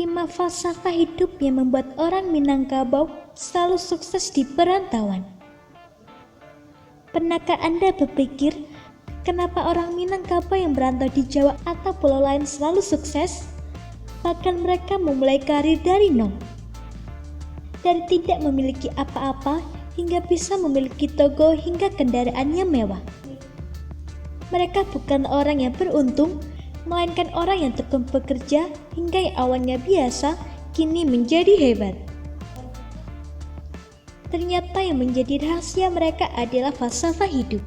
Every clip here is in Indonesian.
5 falsafah hidup yang membuat orang Minangkabau selalu sukses di perantauan. Pernahkah Anda berpikir kenapa orang Minangkabau yang berantau di Jawa atau pulau lain selalu sukses? Bahkan mereka memulai karir dari nol. Dari tidak memiliki apa-apa hingga bisa memiliki toko hingga kendaraan yang mewah. Mereka bukan orang yang beruntung, melainkan orang yang tekun bekerja hingga yang awalnya biasa kini menjadi hebat. Ternyata yang menjadi rahasia mereka adalah falsafah hidup.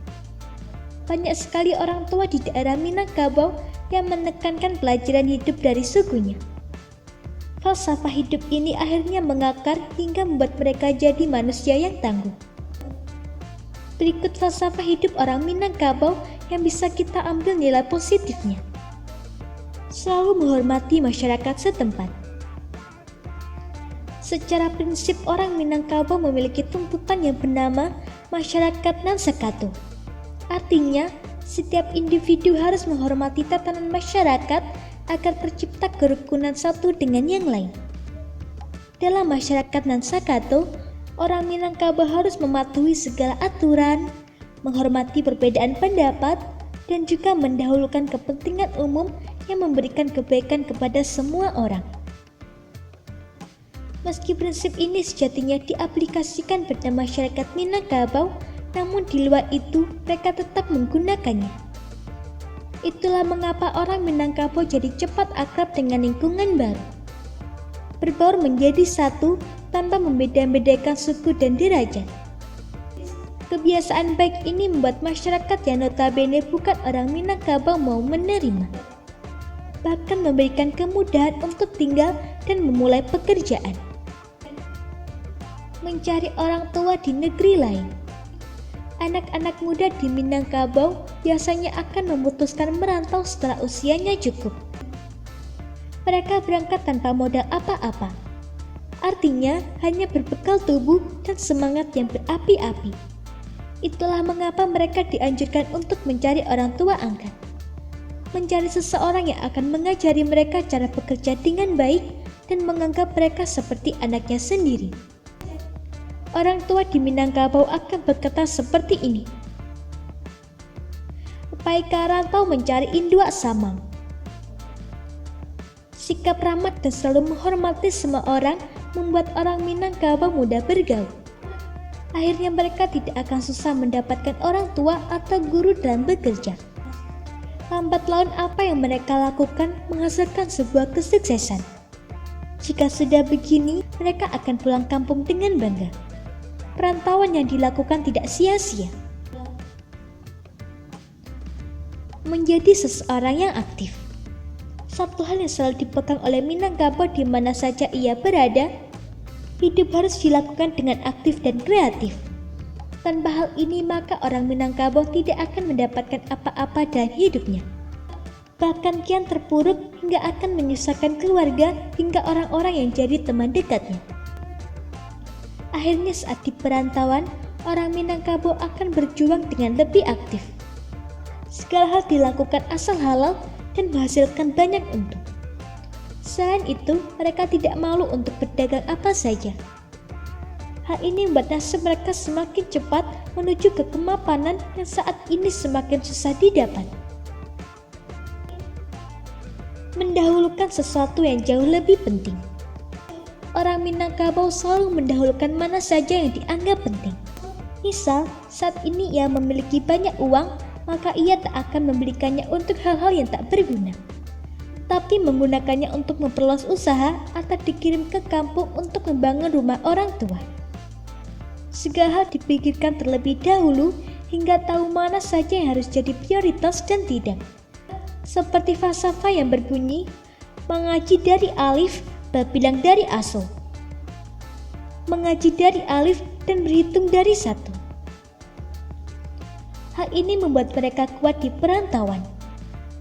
Banyak sekali orang tua di daerah Minangkabau yang menekankan pelajaran hidup dari sukunya. Falsafah hidup ini akhirnya mengakar hingga membuat mereka jadi manusia yang tangguh. Berikut falsafah hidup orang Minangkabau yang bisa kita ambil nilai positifnya. Selalu menghormati masyarakat setempat. Secara prinsip orang Minangkabau memiliki tuntutan yang bernama masyarakat nan sekato. Artinya, setiap individu harus menghormati tatanan masyarakat agar tercipta kerukunan satu dengan yang lain. Dalam masyarakat nan sakato, orang Minangkabau harus mematuhi segala aturan, menghormati perbedaan pendapat, dan juga mendahulukan kepentingan umum yang memberikan kebaikan kepada semua orang. Meski prinsip ini sejatinya diaplikasikan pada masyarakat Minangkabau, namun di luar itu mereka tetap menggunakannya. Itulah mengapa orang Minangkabau jadi cepat akrab dengan lingkungan baru. Berbaur menjadi satu tanpa membeda-bedakan suku dan derajat. Kebiasaan baik ini membuat masyarakat yang notabene bukan orang Minangkabau mau menerima. Bahkan memberikan kemudahan untuk tinggal dan memulai pekerjaan. Mencari orang tua di negeri lain. Anak-anak muda di Minangkabau biasanya akan memutuskan merantau setelah usianya cukup. Mereka berangkat tanpa modal apa-apa. Artinya hanya berbekal tubuh dan semangat yang berapi-api. Itulah mengapa mereka dianjurkan untuk mencari orang tua angkat. Mencari seseorang yang akan mengajari mereka cara bekerja dengan baik dan menganggap mereka seperti anaknya sendiri. Orang tua di Minangkabau akan berkata seperti ini. Pai karantau mencari indua samang. Sikap ramah dan selalu menghormati semua orang membuat orang Minangkabau mudah bergaul. Akhirnya mereka tidak akan susah mendapatkan orang tua atau guru dalam bekerja. Lambat laun apa yang mereka lakukan menghasilkan sebuah kesuksesan. Jika sudah begini, mereka akan pulang kampung dengan bangga. Perantauan yang dilakukan tidak sia-sia. Menjadi seseorang yang aktif. Satu hal yang selalu dipegang oleh Minangkabau di mana saja ia berada, hidup harus dilakukan dengan aktif dan kreatif. Tanpa hal ini maka orang Minangkabau tidak akan mendapatkan apa-apa dalam hidupnya. Bahkan kian terpuruk hingga akan menyusahkan keluarga hingga orang-orang yang jadi teman dekatnya. Akhirnya saat di perantauan, orang Minangkabau akan berjuang dengan lebih aktif. Segala hal dilakukan asal halal dan menghasilkan banyak untung. Selain itu, mereka tidak malu untuk berdagang apa saja. Hal ini membuat nasib mereka semakin cepat menuju ke kemapanan yang saat ini semakin susah didapat. Mendahulukan sesuatu yang jauh lebih penting. Orang Minangkabau selalu mendahulukan mana saja yang dianggap penting. Misal, saat ini ia memiliki banyak uang, maka ia tak akan membelikannya untuk hal-hal yang tak berguna, tapi menggunakannya untuk memperluas usaha atau dikirim ke kampung untuk membangun rumah orang tua. Segala hal dipikirkan terlebih dahulu hingga tahu mana saja yang harus jadi prioritas dan tidak. Seperti falsafah yang berbunyi, mengaji dari alif, berbilang dari aso. Mengaji dari alif dan berhitung dari satu. Hal ini membuat mereka kuat di perantauan.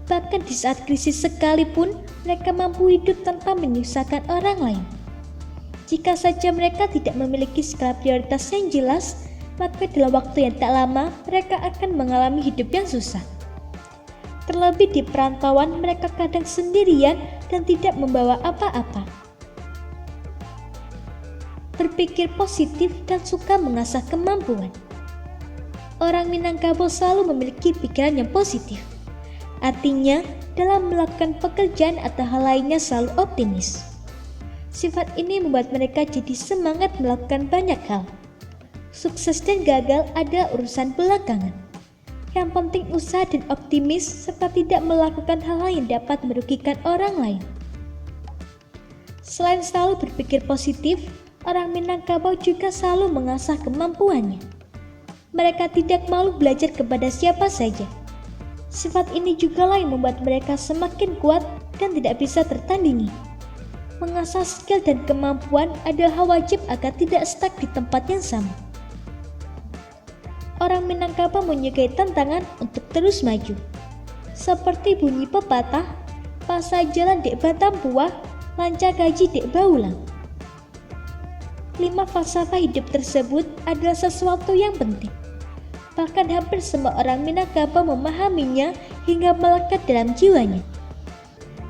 Bahkan di saat krisis sekalipun, mereka mampu hidup tanpa menyusahkan orang lain. Jika saja mereka tidak memiliki skala prioritas yang jelas, maka dalam waktu yang tak lama, mereka akan mengalami hidup yang susah. Terlebih di perantauan, mereka kadang sendirian dan tidak membawa apa-apa. berpikir positif dan suka mengasah kemampuan. Orang Minangkabau selalu memiliki pikiran yang positif. Artinya, dalam melakukan pekerjaan atau hal lainnya selalu optimis. Sifat ini membuat mereka jadi semangat melakukan banyak hal. Sukses dan gagal adalah urusan belakangan. Yang penting usaha dan optimis serta tidak melakukan hal-hal yang dapat merugikan orang lain. Selain selalu berpikir positif, orang Minangkabau juga selalu mengasah kemampuannya. Mereka tidak malu belajar kepada siapa saja. Sifat ini juga yang membuat mereka semakin kuat dan tidak bisa tertandingi. Mengasah skill dan kemampuan adalah wajib agar tidak stuck di tempat yang sama. Orang Minangkabau menyukai tantangan untuk terus maju. Seperti bunyi pepatah, pasar jalan dek batam puah, lancar gaji dek baulang. 5 falsafah hidup tersebut adalah sesuatu yang penting. Bahkan hampir semua orang Minangkabau memahaminya hingga melekat dalam jiwanya.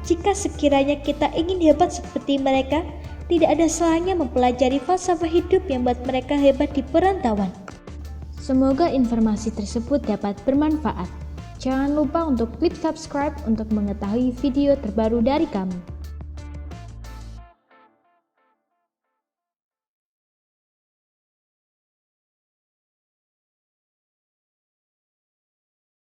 Jika sekiranya kita ingin hebat seperti mereka, tidak ada salahnya mempelajari falsafah hidup yang membuat mereka hebat di perantauan. Semoga informasi tersebut dapat bermanfaat. Jangan lupa untuk klik subscribe untuk mengetahui video terbaru dari kami.